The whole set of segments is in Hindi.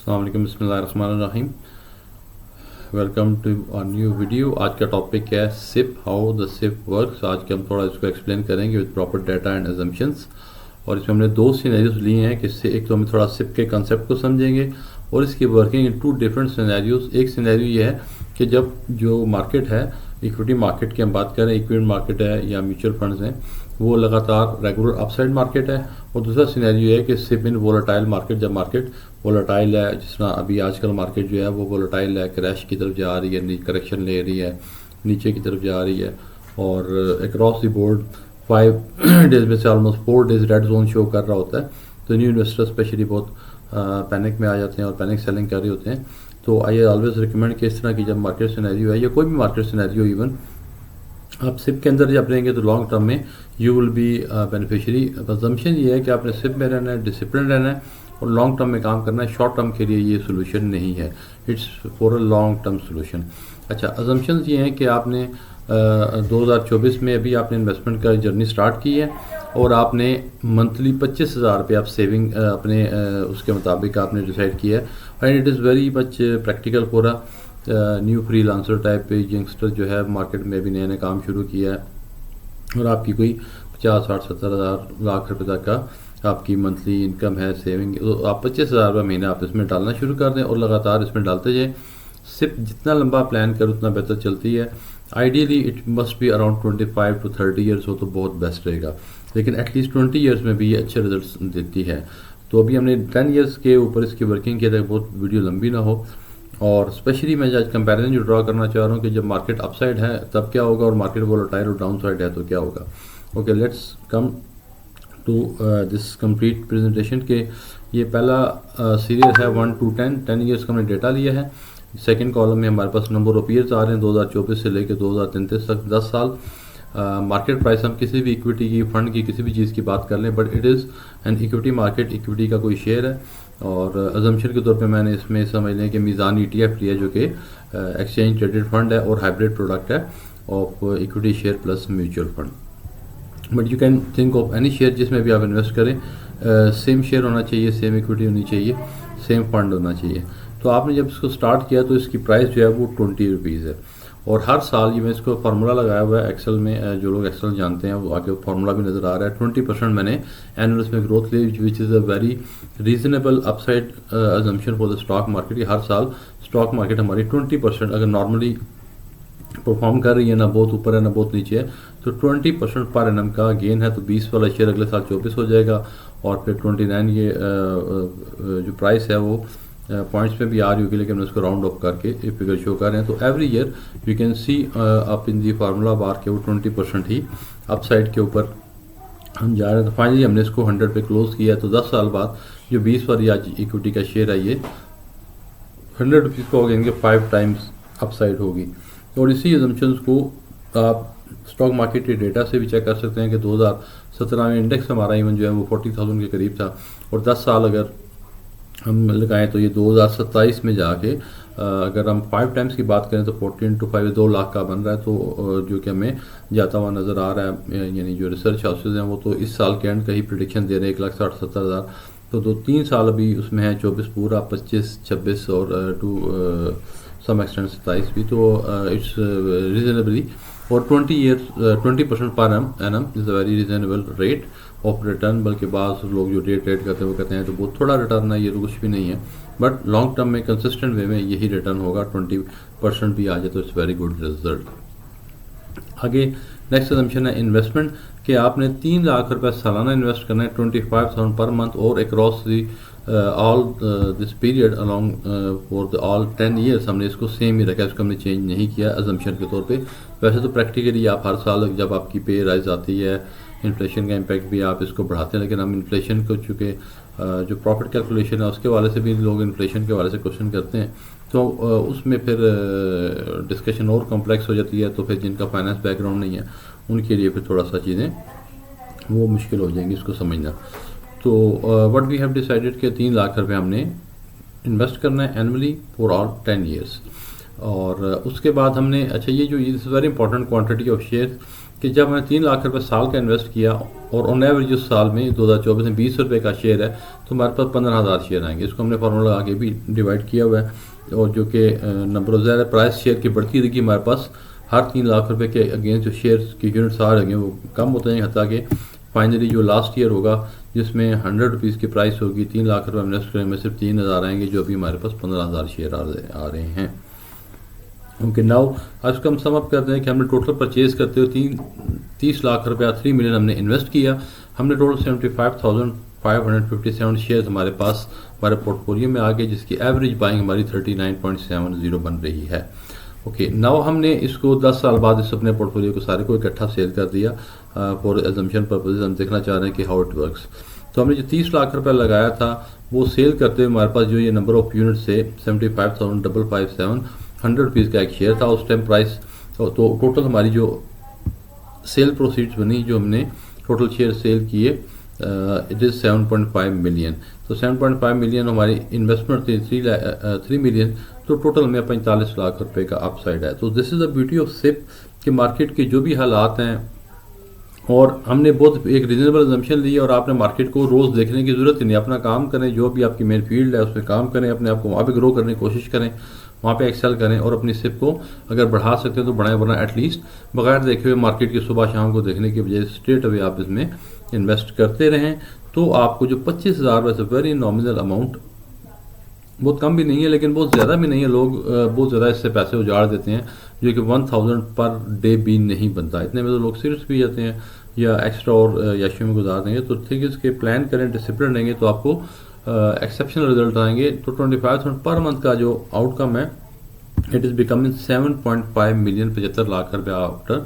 अस्सलाम वालेकुम, बिस्मिल्लाहिर्रहमानिर्रहीम। Welcome to a new video. आज का टॉपिक है SIP, how the SIP works. आज के हम थोड़ा इसको एक्सप्लेन करेंगे with proper data and assumptions. और इसमें हमने दो सिनेरियोज लिए हैं कि एक तो हम थोड़ा सिप के कंसेप्ट को समझेंगे और इसकी working in two different scenarios. एक सिनेरियो ये है कि जब जो मार्केट है, इक्विटी मार्केट की हम बात करें, इक्विटी मार्केट है या म्यूचुअल फंड्स हैं, वो लगातार रेगुलर अपसाइड मार्केट है। और दूसरा सिनेरियो है कि सिप इन वोलेटाइल मार्केट, जब मार्केट वोलेटाइल है, जिस तरह अभी आजकल मार्केट जो है वो वोलेटाइल है, क्रैश की तरफ जा रही है, करेक्शन ले रही है, नीचे की तरफ जा रही है। और अक्रॉस द बोर्ड 5 डेज में से almost 4 days red zone show कर रहा होता है। तो न्यू इन्वेस्टर स्पेशली बहुत पैनिक में आ जाते हैं और पैनिक सेलिंग कर रहे होते हैं। तो आई ऑलवेज रिकमेंड कि इस तरह की जब मार्केट सिनेरियो है या कोई भी मार्केट सिनेरियो, इवन आप सिप के अंदर जब रहेंगे तो लॉन्ग टर्म में you will be beneficiary. Assumption ये है कि आपने सिप में रहना है, डिसिप्लिन रहना है और लॉन्ग टर्म में काम करना है। शॉर्ट टर्म के लिए ये सोल्यूशन नहीं है, it's for a long term solution. अच्छा, अजम्पशंस ये हैं कि आपने 2024 में अभी आपने इन्वेस्टमेंट का जर्नी स्टार्ट की है और आपने मंथली 25,000 रुपये आप सेविंग अपने उसके मुताबिक आपने डिसाइड किया है। And it is very much practical for a new freelancer type पे यंगस्टर जो है मार्केट में भी नया नया काम शुरू किया है और आपकी कोई 50, 60, 70,000 लाख रुपए तक का आपकी मंथली इनकम है, सेविंग। तो आप 25,000 रुपये महीने आप इसमें डालना शुरू कर दें और लगातार इसमें डालते जाएँ। सिर्फ जितना लंबा प्लान करो उतना बेहतर चलती है। Ideally it must be around 25 to 30 years हो तो बहुत बेस्ट रहेगा, लेकिन एटलीस्ट 20 ईयर्स में भी ये अच्छे रिजल्ट देती है। तो अभी हमने 10 ईयर्स के ऊपर इसकी वर्किंग किया था, बहुत वीडियो लंबी ना हो। और स्पेशली मैं आज कंपैरिजन जो ड्रा करना चाह रहा हूँ कि जब मार्केट अपसाइड है तब क्या होगा और मार्केट वोलेटाइल और डाउन साइड है तो क्या होगा। Okay, let's come to this complete presentation के ये पहला सीरीज है 1 to 10 ईयर्स का हमने डेटा लिया है। सेकंड कॉलम में हमारे पास नंबर ऑफ ईयर्स आ रहे हैं 2024 से लेकर 2033 तक, 10 साल। मार्केट प्राइस हम किसी भी इक्विटी की, फंड की, किसी भी चीज़ की बात कर लें, but it is an equity market, equity का कोई शेयर है। और अजम्पशन के तौर पे मैंने इसमें समझ लें कि मीज़ान ETF लिया जो कि एक्सचेंज ट्रेडेड फंड है और हाइब्रिड प्रोडक्ट है of equity share plus mutual fund. But you can think of any share जिसमें भी आप इन्वेस्ट करें, सेम शेयर होना चाहिए, सेम इक्विटी होनी चाहिए, सेम फंड होना चाहिए। तो आपने जब इसको स्टार्ट किया तो इसकी प्राइस जो है वो 20 रुपीज़ है और हर साल ये मैं इसको फार्मूला लगाया हुआ है एक्सेल में, जो लोग एक्सेल जानते हैं वो आगे फार्मूला भी नज़र आ रहा है। 20% मैंने एनुअल में ग्रोथ ली, which is a very reasonable upside assumption for the stock market. हर साल स्टॉक मार्केट हमारी 20% अगर नॉर्मली परफॉर्म कर रही है, ना बहुत ऊपर है ना बहुत नीचे है, तो 20% पर एनम का गेन है। तो 20 वाला शेयर अगले साल 24 हो जाएगा और फिर 29 ये जो प्राइस है वो पॉइंट्स में भी आ रही होगी, लेकिन हम उसको राउंड ऑफ करके फिगर शो कर रहे हैं। तो every year you can see up in the formula बार के वो 20% ही अपसाइड के ऊपर हम जा रहे हैं। तो फाइनली हमने इसको 100 पे क्लोज किया। तो 10 साल बाद जो 20 वाली आज इक्विटी का शेयर है ये 100 रुपीज़ का हो गया, 5 टाइम्स अपसाइड होगी। और इसी एजम्पशंस को आप स्टॉक मार्केट के डेटा से भी चेक कर सकते हैं कि 2017 में इंडेक्स हमारा इवन जो है वो 40,000 के करीब था और 10 साल अगर हम लगाएं तो ये 2027 में जाके अगर हम 5 टाइम्स की बात करें तो 14 to 5 2 लाख का बन रहा है। तो जो कि हमें जाता हुआ नज़र आ रहा है, यानी जो रिसर्च हाउसेज हैं वो तो इस साल के एंड का ही प्रिडिक्शन दे रहे हैं 1,60,70,000। तो 2-3 साल अभी उसमें है, 24 पूरा, 25, 26 और टू सम एक्सटेंट 27 भी। तो इट्स रीजनेबली और 20% per annum is a very reasonable rate of return. बल्कि बाज़ लोग जो डे ट्रेड करते हैं वो कहते हैं तो बहुत थोड़ा रिटर्न है, ये तो कुछ भी नहीं है, बट लॉन्ग टर्म में कंसिस्टेंट वे में यही रिटर्न होगा। 20% भी आ जाए तो इट्स वेरी गुड रिजल्ट। आगे नेक्स्ट असम्पशन है इन्वेस्टमेंट, कि आपने 3 लाख रुपये सालाना इन्वेस्ट करना है, 25,000 पर मंथ और across the all this period along for the all 10 years. हमने इसको सेम ही रखा है, इसको हमने चेंज नहीं किया असम्पशन के तौर पे। वैसे तो प्रैक्टिकली आप हर साल जब आपकी पे राइज आती है, इन्फ्लेशन का इम्पैक्ट भी आप इसको बढ़ाते हैं, लेकिन हम इन्फ्लेशन को चूँकि जो प्रॉफिट कैलकुलेशन है उसके वाले से भी लोग इन्फ्लेशन के वाले से क्वेश्चन करते हैं, तो उसमें फिर डिस्कशन और कॉम्प्लेक्स हो जाती है। तो फिर जिनका फाइनेंस बैकग्राउंड नहीं है उनके लिए फिर थोड़ा सा चीज़ें वो मुश्किल हो जाएंगी इसको समझना। तो व्हाट वी हैव डिसाइडेड कि 3 लाख रुपए हमने इन्वेस्ट करना है एनुअली फॉर ऑल 10 ईयर्स। और उसके बाद हमने, अच्छा ये जो is very important quantity of share, कि जब मैंने 3 लाख रुपए साल का इन्वेस्ट किया और ऑन एवरेज उस साल में 2024 में 20 रुपये का शेयर है तो हमारे पास 15,000 शेयर आएंगे। इसको हमने फार्मूला लगा के भी डिवाइड किया हुआ है, और जो कि नंबर ऑफ ज़्यादा प्राइस शेयर की बढ़ती रहेगी हमारे पास हर 3 लाख रुपए के अगेंस्ट जो शेयर के यूनिट्स आ रहेंगे वो कम होते हैं, हत्ता कि फाइनली जो लास्ट ईयर होगा जिसमें 100 रुपीज़ की प्राइस होगी, 3 लाख रुपये इन्वेस्ट करेंगे, सिर्फ 3,000 आएंगे, जो अभी हमारे पास 15,000 शेयर आ रहे हैं। ओके, नाउ आज को हम सम अप करते हैं कि हमने टोटल परचेज करते हुए 30 लाख रुपया 3 मिलियन हमने इन्वेस्ट किया। हमने टोटल 75,557 शेयर्स हमारे पास हमारे पोर्टफोलियो में आ गए, जिसकी एवरेज बाइंग हमारी 39.70 बन रही है। ओके, नाउ हमने इसको 10 साल बाद इस अपने पोर्टफोलियो को सारे को इकट्ठा सेल कर दिया फॉर एजम्पशन पर्पसेस। हम देखना चाह रहे हैं कि हाउ इट वर्क्स। तो हमने जो 30 लाख रुपया लगाया था वो सेल करते हुए हमारे पास जो ये नंबर ऑफ यूनिट्स है 75,557 100 रुपीज़ का एक शेयर था उस टाइम प्राइस। तो टोटल हमारी जो सेल प्रोसीड्स बनी, जो हमने टोटल शेयर सेल किए, इट इज़ 7.5 मिलियन। तो 7.5 मिलियन हमारी इन्वेस्टमेंट थी 3 मिलियन, तो टोटल में 45 लाख रुपए का अपसाइड है। तो this is the beauty of SIP कि मार्केट के जो भी हालात हैं, और हमने बहुत एक रीजनेबल अजम्पशन ली और आपने मार्केट को रोज़ देखने की ज़रूरत ही नहीं, अपना काम करें, जो भी आपकी मेन फील्ड है उसमें काम करें, अपने आप को वहाँ पे ग्रो करने की कोशिश करें, वहाँ पे एक्सेल करें, और अपनी सिप को अगर बढ़ा सकते हैं तो बढ़ाएं, वरना एटलीस्ट बगैर देखे हुए मार्केट की सुबह शाम को देखने की बजाय स्ट्रेट अवे आप इसमें इन्वेस्ट करते रहें। तो आपको जो 25,000 वैसे वेरी नॉमिनल अमाउंट, बहुत कम भी नहीं है लेकिन बहुत ज़्यादा भी नहीं है, लोग बहुत ज़्यादा इससे पैसे उजाड़ देते हैं, जो कि 1000 पर डे भी नहीं बनता। इतने में तो लोग सीरियस भी जाते हैं या एक्स्ट्रा और याशी में गुजार देंगे। तो ठीक है, इसके प्लान करें, डिसिप्लिन रहेंगे तो आपको एक्सेप्शनल रिजल्ट आएंगे। तो 25,000 पर मंथ का जो आउटकम है, it is becoming 7.5 million, 75 lakh रुपया आफ्टर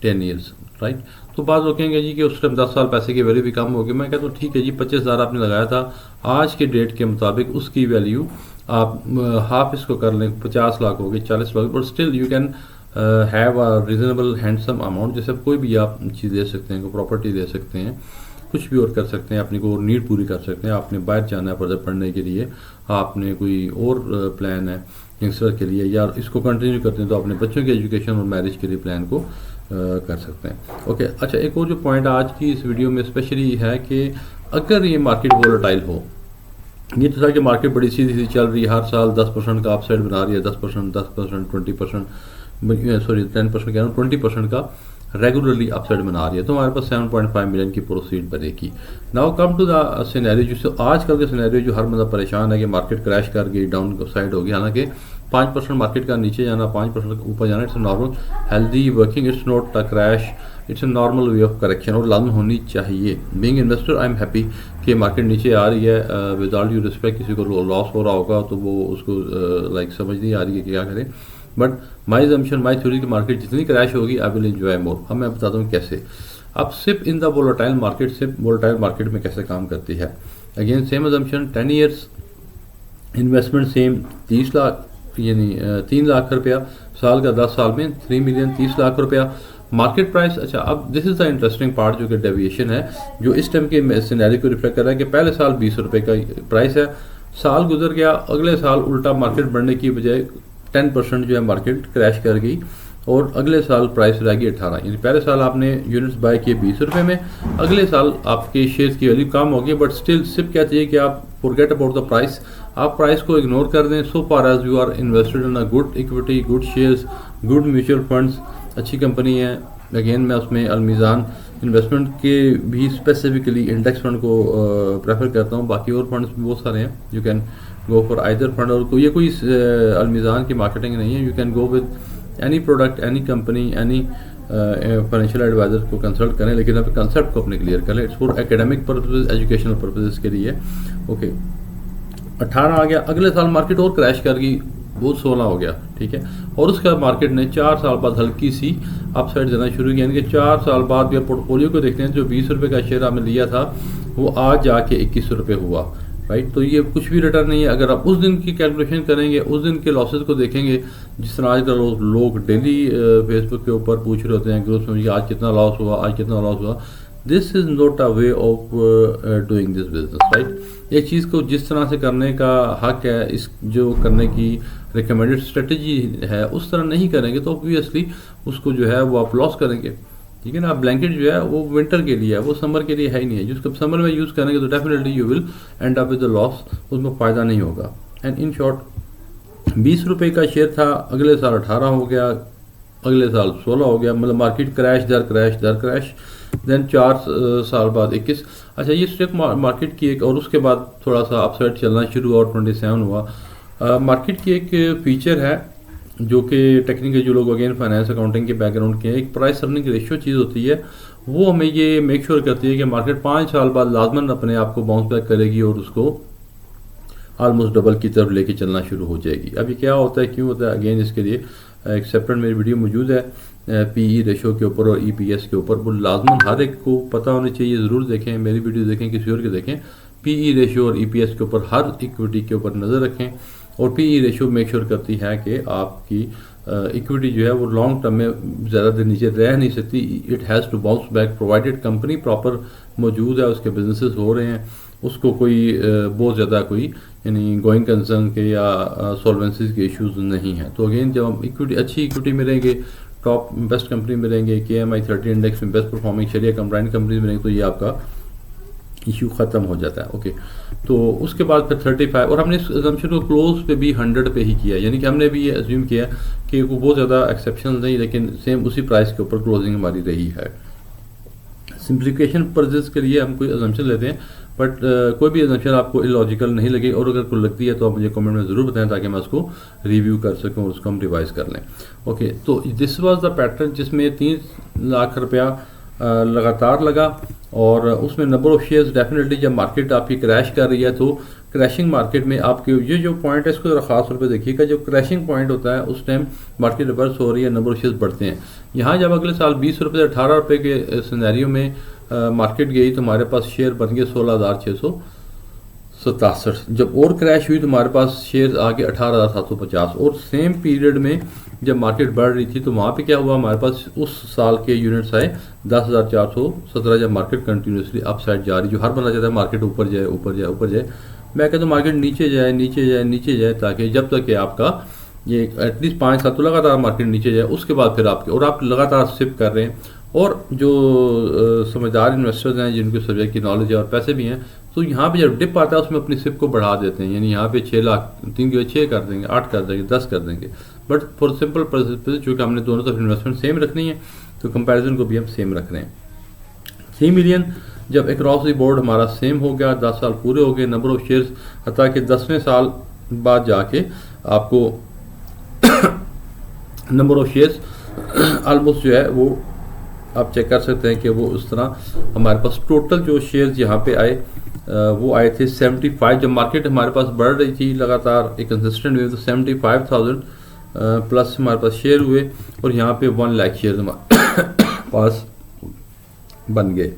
10 ईयर्स, राइट। तो बात रोकेंगे जी कि उस टाइम 10 साल पैसे की वैल्यू भी कम होगी। मैं कहता हूँ ठीक है जी, 25,000 आपने लगाया था, आज के डेट के मुताबिक उसकी वैल्यू आप हाफ इसको कर लें, 50 लाख होगी, 40 lakh, but still you can have a reasonable handsome amount, जैसे कोई भी आप चीज़ ले सकते हैं, कोई प्रॉपर्टी ले सकते हैं, कुछ भी और कर सकते हैं, अपनी को नीड पूरी कर सकते हैं। आपने बाहर जाना है फर्दर पढ़ने के लिए, आपने कोई और प्लान है यंगस्टर के लिए, या इसको कंटिन्यू करते हैं तो अपने बच्चों की एजुकेशन और मैरिज के लिए प्लान को कर सकते हैं। ओके, अच्छा, एक और जो पॉइंट आज की इस वीडियो में स्पेशली है कि अगर ये मार्केट वोलेटाइल हो, ये तो था कि मार्केट बड़ी सीधी सी चल रही है, हर साल 10% का अपसाइड बना रही है, 10%, 20%, सॉरी 10% कह रहा हूँ, 20% का रेगुलरली अपसाइड बना रही है, तो हमारे पास 7.5 मिलियन की प्रोसीड बनेगी। Now come to the scenario, जिससे आजकल के सिनेरियो जो हर बंदा परेशान है कि मार्केट क्रैश कर गई, डाउन साइड हो गई। हालांकि 5% मार्केट का नीचे जाना, 5% ऊपर जाना, it's normal healthy working, it's not a crash, it's a normal way of correction, और लाजम होनी चाहिए। Being investor I am happy कि मार्केट नीचे आ रही है, विद ऑल ड्यू रिस्पेक्ट, किसी को लॉस हो रहा होगा तो वो उसको लाइक समझ नहीं आ रही है कि क्या करें, but my assumption, my theory की मार्केट जितनी क्रैश होगी आई विल एंजॉय मोर। अब मैं बताता हूँ कैसे। अब SIP in the volatile market, SIP volatile market में कैसे काम करती है। Again same assumption, 10 years investment same, 30 lakh यानी 3 लाख रुपया, साल का 10 साल में 3 मिलियन, 30 लाख रुपया मार्केट प्राइस। अच्छा, अब this is the interesting part, जो कि डेविएशन है, जो इस टाइम के सिनेरियो को रिफ्लेक्ट कर रहा है कि पहले साल 20 रुपये का प्राइस है, साल गुजर गया, अगले साल उल्टा मार्केट बढ़ने की बजाय 10% जो है मार्केट क्रैश कर गई, और अगले साल प्राइस रहेगी 18। यानी पहले साल आपने यूनिट्स बाय किए 20 रुपये में, अगले साल आपके शेयर्स की वैल्यू कम होगी, बट स्टिल सिप कहती है कि आप फॉरगेट अबाउट द प्राइस, आप प्राइस को इग्नोर कर दें। So far as you are invested in a good equity, good shares, good mutual funds, अच्छी कंपनी है। अगेन मैं उसमें अलमीज़ान इन्वेस्टमेंट के भी स्पेसिफिकली इंडेक्स फंड को प्रेफर करता हूँ, बाकी और फंड्स भी बहुत सारे हैं, you can go for either fund. और ये कोई अलमीज़ान की मार्केटिंग नहीं है, you can go with any product, any company, any financial adviser को कंसल्ट करें, लेकिन आप कंसेप्ट को अपने क्लियर करें। It's for academic purposes, educational purposes के लिए। ओके, 18 आ गया, अगले साल मार्केट और क्रैश कर गई, वो 16 हो गया, ठीक है, और उसके बाद मार्केट ने 4 साल बाद हल्की सी अपसाइड देना शुरू किया। यानी कि 4 साल बाद भी पोर्टफोलियो को देखते हैं, जो 20 रुपये का शेयर आपने लिया था वो आज जाके 21 रुपये हुआ, राइट। तो ये कुछ भी रिटर्न नहीं है। अगर आप उस दिन की कैलकुलेशन करेंगे, उस दिन के लॉसेस को देखेंगे, जिस तरह आजकल लोग डेली फेसबुक के ऊपर पूछ रहे होते हैं ग्रुप्स में, आज कितना लॉस हुआ, आज कितना लॉस हुआ, this is not a way of doing this business, right. एक चीज़ को जिस तरह से करने का हक है, इस जो करने की रिकमेंडेड स्ट्रेटजी है, उस तरह नहीं करेंगे तो ऑब्वियसली उसको जो है वो आप लॉस करेंगे। ठीक है ना। ब्लैंकेट जो है वो विंटर के लिए है, वो समर के लिए है ही नहीं है। जिसको समर में यूज़ करेंगे तो definitely you will and up with the loss, उसमें फ़ायदा नहीं होगा। एंड इन शॉर्ट 20 रुपये का शेयर था, अगले साल 18 हो गया, अगले साल 16 हो गया, मतलब मार्केट क्रैश दर क्रैश दर क्रैश। देन 4 साल बाद 21। अच्छा, ये स्टॉक मार्केट की एक, और उसके बाद थोड़ा सा अपसाइड चलना शुरू हुआ और 27 हुआ। मार्केट की एक फीचर है जो कि टेक्निकल जो लोग अगेन फाइनेंस अकाउंटिंग के बैकग्राउंड के हैं, एक प्राइस अर्निंग रेशियो चीज़ होती है, वो हमें ये मेक श्योर करती है कि मार्केट 5 साल बाद लाजमन अपने आप को बाउंस बैक करेगी और उसको ऑलमोस्ट डबल की तरफ लेके चलना शुरू हो जाएगी। अभी क्या होता है, क्यों होता है, अगेन इसके लिए एक सेपरेट मेरी वीडियो मौजूद है पीई रेशो के ऊपर और ईपीएस के ऊपर, वो लाजमन हर एक को पता होनी चाहिए। ज़रूर देखें, मेरी वीडियो देखें, किसी और के देखें। पीई रेशो और ईपीएस के ऊपर हर इक्विटी के ऊपर नज़र रखें। और पीई रेशो मेक श्योर करती है कि आपकी इक्विटी जो है वो लॉन्ग टर्म में ज़्यादा देर नीचे रह नहीं सकती। It has to bounce back provided company proper मौजूद है, उसके बिजनेसेस हो रहे हैं, उसको कोई बहुत ज़्यादा कोई यानी गोइंग कंसर्न के या सॉल्वेंसीज के इश्यूज नहीं हैं। तो अगेन जब हम इक्विटी अच्छी इक्विटी में रहेंगे, टॉप बेस्ट कंपनी में रहेंगे, KMI 30 इंडेक्स में बेस्ट परफॉर्मिंग शरिया कंबाइंड कंपनी में रहेंगे, तो ये आपका इशू ख़त्म हो जाता है। ओके, तो उसके बाद फिर 35, और हमने इस अजम्पशन को क्लोज पे भी 100 पे ही किया, यानी कि हमने भी ये अज्यूम किया कि वो बहुत ज़्यादा एक्सेप्शनल नहीं, लेकिन सेम उसी प्राइस के ऊपर क्लोजिंग हमारी रही है। सिंप्लीफिकेशन पर्पस के लिए हम कोई अजम्पशन लेते हैं, बट कोई भी अजम्पशन आपको इलॉजिकल नहीं लगे, और अगर कोई लगती है तो आप मुझे कमेंट में ज़रूर बताएं ताकि मैं उसको रिव्यू कर सकूं और उसको हम रिवाइज कर लें। ओके, तो दिस वाज द पैटर्न जिसमें 3 लाख रुपया लगातार लगा, और उसमें नंबर ऑफ शेयर्स डेफिनेटली जब मार्केट आपकी क्रैश कर रही है तो क्रैशिंग मार्केट में आपके ये जो पॉइंट है इसको ज़रा ख़ास तौर पे देखिएगा। जो क्रैशिंग पॉइंट होता है उस टाइम मार्केट रिवर्स हो रही है, नंबर ऑफ शेयर्स बढ़ते हैं। यहाँ जब अगले साल 20 रुपये से 18 रुपये के सिनेरियो में मार्केट गई तो हमारे पास शेयर बन गए 16,667। जब और क्रैश हुई तो हमारे पास शेयर आगे 18,750। और सेम पीरियड में जब मार्केट बढ़ रही थी तो वहाँ पे क्या हुआ, हमारे पास उस साल के यूनिट्स आए 10,417। जब मार्केट कंटिन्यूसली अप साइड जा रही, जो हर बंदा चाहता है मार्केट ऊपर जाए ऊपर जाए ऊपर जाए, मैं कहता हूँ मार्केट नीचे जाए नीचे जाए नीचे जाए, ताकि जब तक कि आपका ये एटलीस्ट 5 साल तो लगातार मार्केट नीचे जाए, उसके बाद फिर आपके, और आप लगातार सिप कर रहे हैं। और जो समझदार इन्वेस्टर्स हैं जिनके सब्जेक्ट की नॉलेज है और पैसे भी हैं, तो यहाँ पे जब डिप आता है उसमें अपनी सिप को बढ़ा देते हैं, यानी यहाँ पे 6 लाख 3 के 6 कर देंगे, 8 कर देंगे, 10 कर देंगे। बट फॉर सिंपल पर्पज, चूँकि हमने दोनों तरफ इन्वेस्टमेंट सेम रखनी है तो कंपैरिजन को भी हम सेम रख रहे हैं। 3 मिलियन जब अक्रॉस द बोर्ड हमारा सेम हो गया, 10 साल पूरे हो गए, नंबर ऑफ शेयर्स, हत्ता कि 10वें साल बाद जाके आपको नंबर ऑफ शेयर्स ऑलमोस्ट जो है वो आप चेक कर सकते हैं कि वो उस तरह हमारे पास टोटल जो शेयर्स यहाँ पे आए वो आए थे 75। जब मार्केट हमारे पास बढ़ रही थी लगातार एक कंसिस्टेंट वे, तो 75,000 प्लस हमारे पास शेयर हुए, और यहाँ पे 1 लाख शेयर हमारे पास बन गए।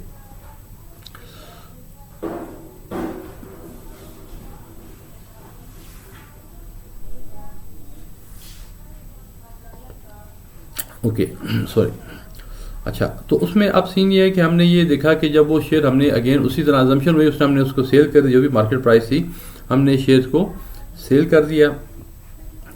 Okay, sorry. अच्छा, तो उसमें अब सीन ये है कि हमने ये देखा कि जब वो शेयर हमने अगेन उसी तरह अजम्पशन हुई, उसने हमने उसको सेल कर दिया, जो भी मार्केट प्राइस थी हमने शेयर्स को सेल कर दिया।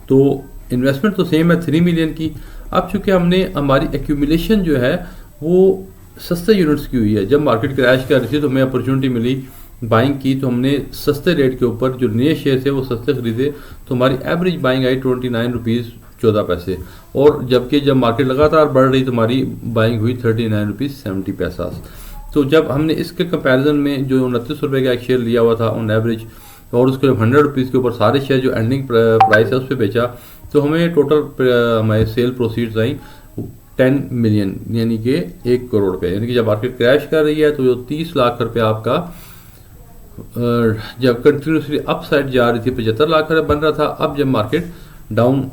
तो इन्वेस्टमेंट तो सेम है 3 मिलियन की। अब चूँकि हमने हमारी एक्यूमुलेशन जो है वो सस्ते यूनिट्स की हुई है, जब मार्केट क्रैश कर रही थी तो हमें अपॉर्चुनिटी मिली बाइंग की, तो हमने सस्ते रेट के ऊपर जो नए शेयर थे वो सस्ते खरीदे, तो हमारी एवरेज बाइंग आई 29 रुपीज़ 14 पैसे। और जबकि जब मार्केट लगातार बढ़ रही तो हमारी बाइंग हुई 39 रुपीज़ 70 पैसा। तो जब हमने इसके कंपैरिजन में जो 29 रुपये का एक शेयर लिया हुआ था ऑन एवरेज, और उसके 100 रुपीज़ के ऊपर सारे शेयर जो एंडिंग प्राइस है उस पर बेचा, तो हमें टोटल हमारे सेल प्रोसीड्स आई 10 मिलियन, यानी कि 1 करोड़ रुपये। यानी कि जब मार्केट क्रैश कर रही है तो जो 30 लाख रुपये आपका जब कंटिन्यूसली अप साइड जा रही थी 75 लाख रुपये बन रहा था। अब जब मार्केट डाउन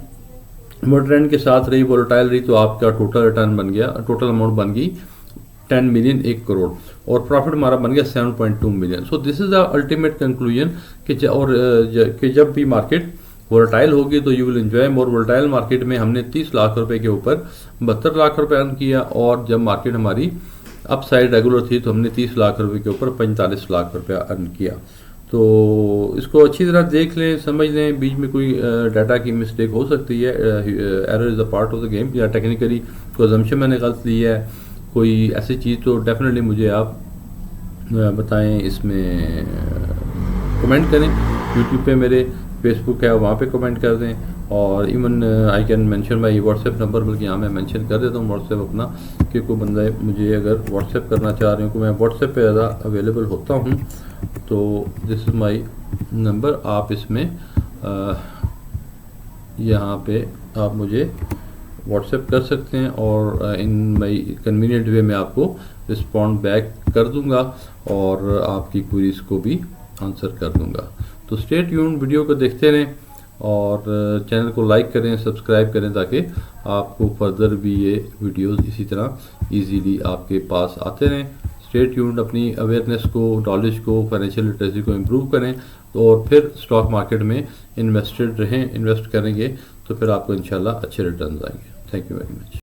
ट्रेंड के साथ रही, वोलेटाइल रही, तो आपका टोटल रिटर्न बन गया, टोटल अमाउंट बन गई 10 मिलियन 1 करोड़, और प्रॉफिट हमारा बन गया 7.2 million. So this is the ultimate conclusion कि जब भी मार्केट वोलेटाइल होगी तो you will enjoy more. Volatile market में हमने 30 लाख रुपए के ऊपर 72 लाख रुपए अर्न किया, और जब मार्केट हमारी अप साइड रेगुलर थी तो हमने 30 लाख रुपए के ऊपर 45 लाख रुपया अर्न किया। तो इसको अच्छी तरह देख लें, समझ लें, बीच में कोई डाटा की मिस्टेक हो सकती है, error is a part of the game, या टेक्निकली कोई अजम्पशन मैंने गलत ली है, कोई ऐसी चीज़ तो डेफिनेटली मुझे आप बताएं, इसमें कमेंट करें। यूट्यूब पे मेरे फेसबुक है, वहाँ पे कमेंट कर दें, और even I can mention my WhatsApp number, बल्कि यहाँ मैं मेंशन कर देता हूँ व्हाट्सएप अपना, कि कोई बंदा मुझे अगर व्हाट्सएप करना चाह रहे हो, कि मैं व्हाट्सएप पे ज़्यादा अवेलेबल होता हूँ, तो दिस इज़ माई नंबर। आप इसमें यहाँ पे आप मुझे व्हाट्सएप कर सकते हैं, और इन माई कन्वीनियंट वे में आपको रिस्पॉन्ड बैक कर दूंगा, और आपकी क्वेरीज को भी आंसर कर दूंगा। तो स्टे ट्यून, वीडियो को देखते रहें, और चैनल को लाइक करें, सब्सक्राइब करें, ताकि आपको फर्दर भी ये वीडियोस इसी तरह इजीली आपके पास आते रहें। स्टे ट्यून्ड, अपनी अवेयरनेस को, नॉलेज को, फाइनेंशियल लिटरेसी को इम्प्रूव करें, तो और फिर स्टॉक मार्केट में इन्वेस्ट करेंगे तो फिर आपको इंशाल्लाह अच्छे रिटर्न आएंगे। Thank you very much.